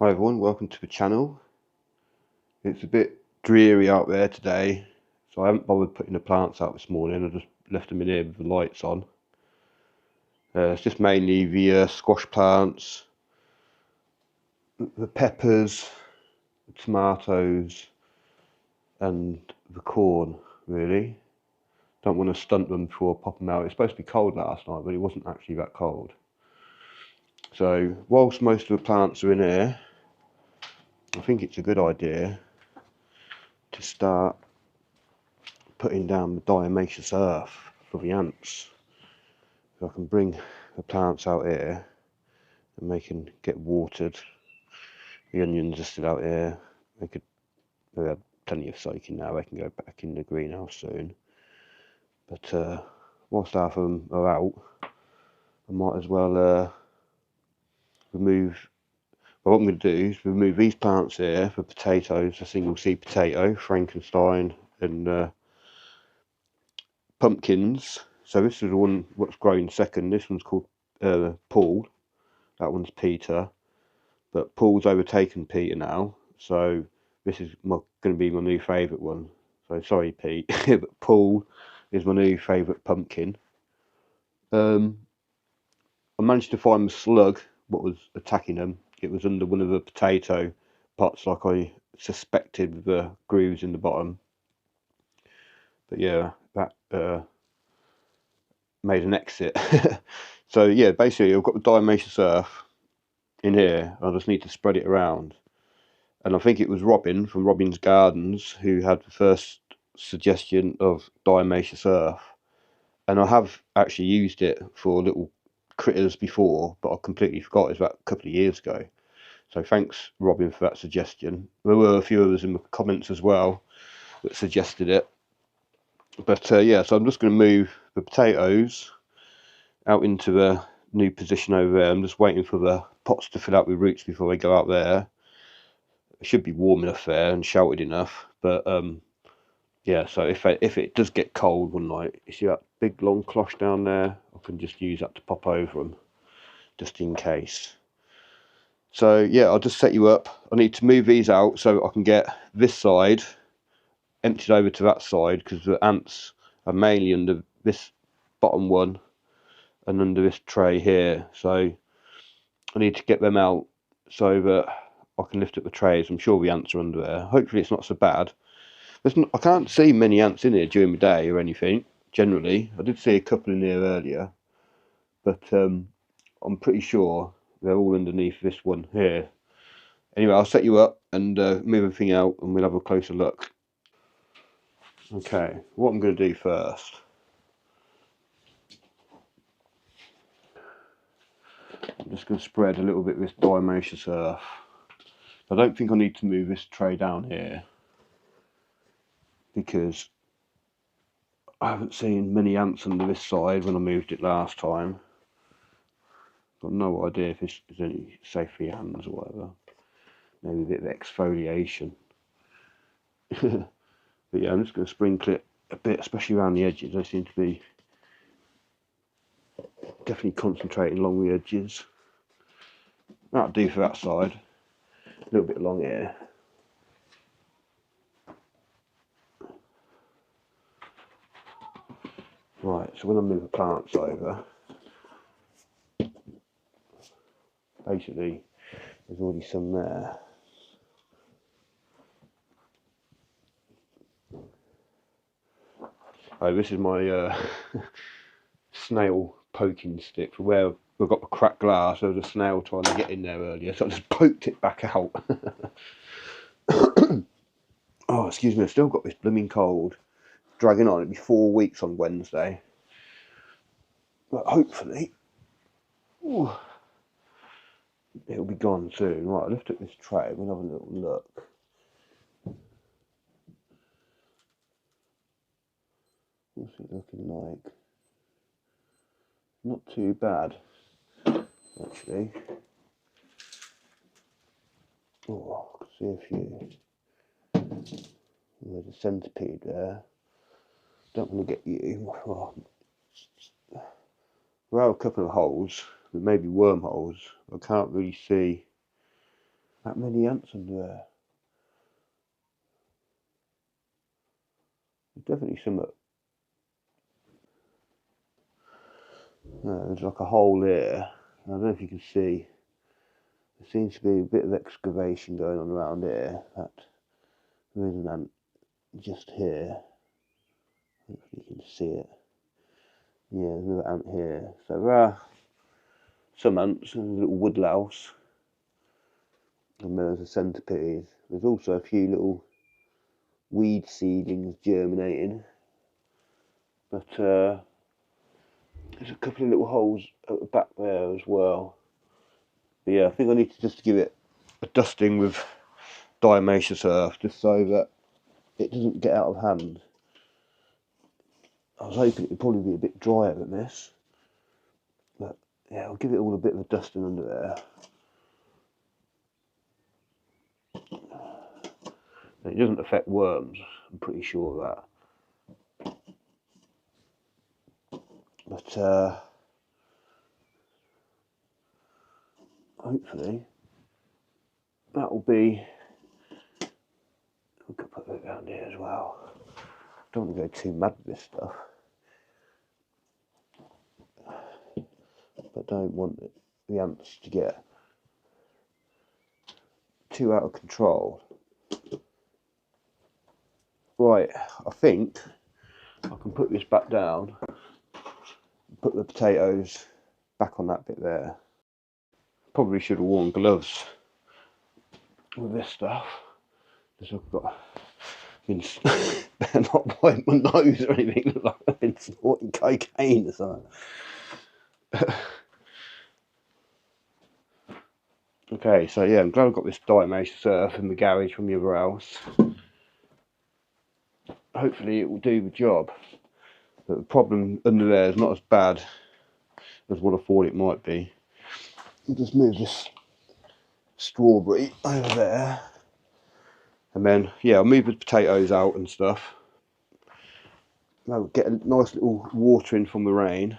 Hi everyone, welcome to the channel. It's a bit dreary out there today, so I haven't bothered putting the plants out this morning. I just left them in here with the lights on. It's just mainly the squash plants, the peppers, the tomatoes and the corn, really. Don't want to stunt them before I pop them out. It's supposed to be cold last night, but it wasn't actually that cold. So whilst most of the plants are in here, I think it's a good idea to start putting down the diatomaceous earth for the ants. So I can bring the plants out here and they can get watered. The onions are still out here. They have plenty of soaking now. They can go back in the greenhouse soon. But whilst half of them are out, I might as well remove. Well, what I'm going to do is remove these plants here for potatoes, a single seed potato, Frankenstein, and pumpkins. So this is the one what's growing second. This one's called Paul. That one's Peter. But Paul's overtaken Peter now. So this is going to be my new favourite one. So sorry, Pete, but Paul is my new favourite pumpkin. I managed to find the slug, what was attacking them. It was under one of the potato pots, like I suspected, with the grooves in the bottom. But yeah, that made an exit. So yeah, basically I've got the diatomaceous earth in here. I just need to spread it around. And I think it was Robin from Robin's Gardens who had the first suggestion of diatomaceous earth. And I have actually used it for little critters before, but I completely forgot. It was about a couple of years ago. So thanks, Robin, for that suggestion. There were a few others in the comments as well that suggested it. But yeah, so I'm just going to move the potatoes out into the new position over there. I'm just waiting for the pots to fill out with roots before they go out there. It should be warm enough there and sheltered enough. But yeah, so if it does get cold one night, you see that big long cloche down there? I can just use that to pop over them, just in case. So yeah, I'll just set you up. I need to move these out so I can get this side emptied over to that side, because the ants are mainly under this bottom one and under this tray here. So I need to get them out so that I can lift up the trays. I'm sure the ants are under there. Hopefully it's not so bad. I can't see many ants in here during the day or anything, generally. I did see a couple in here earlier, but I'm pretty sure they're all underneath this one here. Anyway, I'll set you up and move everything out and we'll have a closer look. Okay, what I'm going to do first, I'm just going to spread a little bit of this diatomaceous earth. I don't think I need to move this tray down here, because I haven't seen many ants under this side when I moved it last time. Got no idea if this is any safe for your hands or whatever. Maybe a bit of exfoliation. But yeah, I'm just going to sprinkle it a bit, especially around the edges. They seem to be definitely concentrating along the edges. That'll do for that side. A little bit along here. Right, so when I move the plants over, basically there's already some there. Oh, this is my snail poking stick. For where we've got the cracked glass, there was a snail trying to get in there earlier, so I just poked it back out. Oh, excuse me, I've still got this blooming cold dragging on. It'll be 4 weeks on Wednesday. But hopefully, ooh, it'll be gone soon. Right, I'll lift up this tray, we'll have a little look. What's it looking like? Not too bad, actually. Oh, I can see a few. There's a centipede there. Don't want to get you. Oh. There are a couple of holes, but maybe wormholes. I can't really see that many ants under there. There's definitely some. There's like a hole there. I don't know if you can see. There seems to be a bit of excavation going on around here. There is an ant just here. Hopefully you can see it. Yeah, there's another ant here. So there are some ants. There's a little woodlouse. And there's a centipede. There's also a few little weed seedlings germinating. But there's a couple of little holes at the back there as well. But yeah, I think I need to just give it a dusting with diatomaceous earth just so that it doesn't get out of hand. I was hoping it would probably be a bit drier than this. But yeah, I'll give it all a bit of a dusting under there. And it doesn't affect worms, I'm pretty sure of that. But hopefully that will be. We could put that down here as well. Don't want to go too mad with this stuff, but don't want the ants to get too out of control. Right, I think I can put this back down, put the potatoes back on that bit there. Probably should have worn gloves with this stuff, because I've got better not wipe my nose or anything, like I've been snorting cocaine or something. Okay, so yeah, I'm glad I've got this diatomaceous earth in the garage from the other house. Hopefully it will do the job. But the problem under there is not as bad as what I thought it might be. I'll just move this strawberry over there. And then, yeah, I'll move the potatoes out and stuff. I'll get a nice little watering from the rain.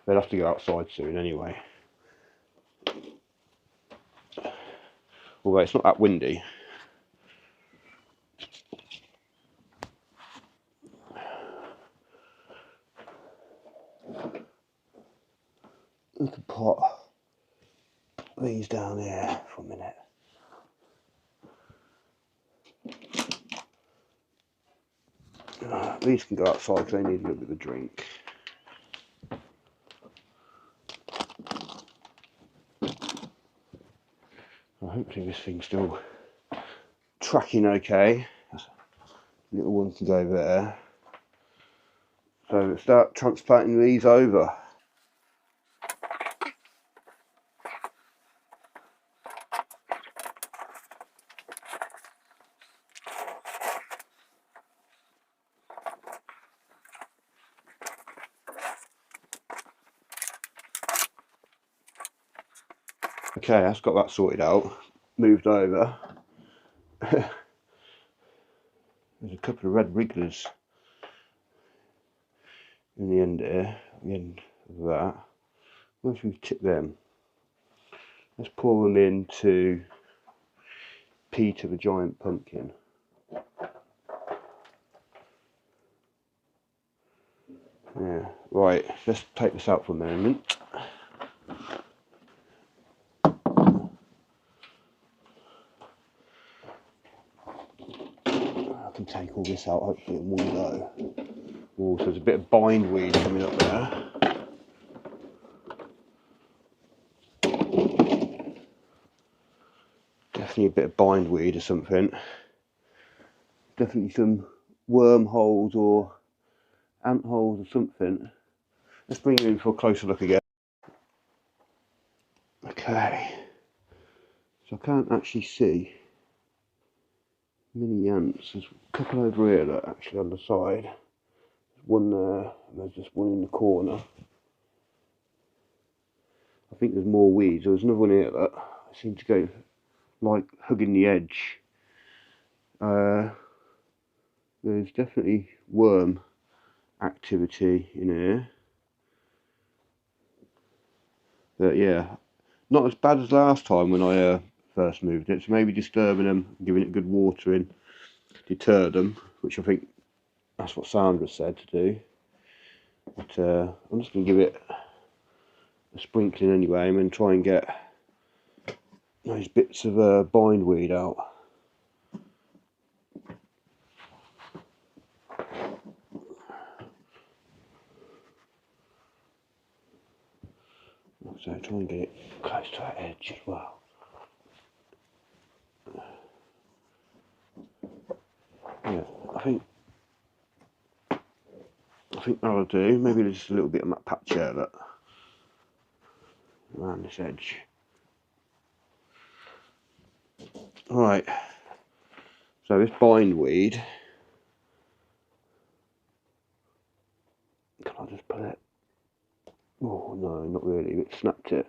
They'll have to go outside soon anyway. Although it's not that windy. We could put these down here for a minute. These can go outside because they need a little bit of a drink. Well, hopefully this thing's still tracking okay. The little one can go there. So let's start transplanting these over. Okay, that's got that sorted out. Moved over. There's a couple of red wrigglers in the end here, the end of that. Once we've tipped them, let's pour them into Peter the Giant Pumpkin. Yeah, right, let's take this out for a moment. I can take all this out hopefully in one go. Oh, so there's a bit of bindweed coming up there. Definitely a bit of bindweed or something. Definitely some wormholes or ant holes or something. Let's bring you in for a closer look again. Okay, so I can't actually see many ants. There's a couple over here that actually on the side. There's one there, and there's just one in the corner. I think there's more weeds. There's another one here that seem to go like hugging the edge. There's definitely worm activity in here. But yeah, not as bad as last time when I first moved it. So maybe disturbing them, giving it good watering, deterred them, which I think that's what Sandra said to do. But I'm just going to give it a sprinkling anyway, and then try and get those bits of bindweed out. So try and get it close to that edge as well. Yeah, I think that'll do. Maybe just a little bit of that patch there, look, around this edge. Right, so this bindweed, can I just pull it? Oh no, not really, it snapped it.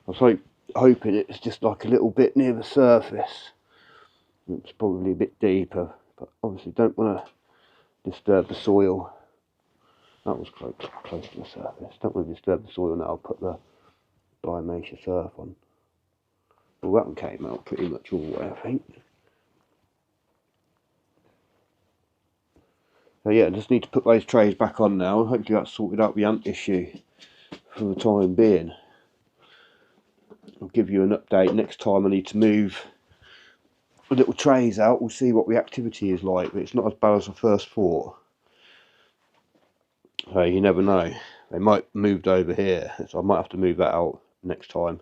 I was hoping it's just like a little bit near the surface. It's probably a bit deeper, but obviously don't want to disturb the soil. That was close to the surface. Don't want to disturb the soil now. I'll put the diatomaceous earth on. Well, that one came out pretty much all the way, I think. So yeah, I just need to put those trays back on now, and hopefully that's sorted out the ant issue for the time being. I'll give you an update next time I need to move the little trays out. We'll see what the activity is like, but it's not as bad as I first thought. So you never know. They might have moved over here, so I might have to move that out next time.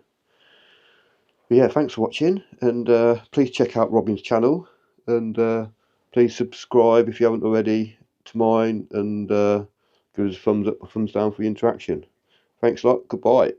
But yeah, thanks for watching, and please check out Robin's channel, and please subscribe if you haven't already to mine, and give us a thumbs up or thumbs down for the interaction. Thanks a lot, goodbye.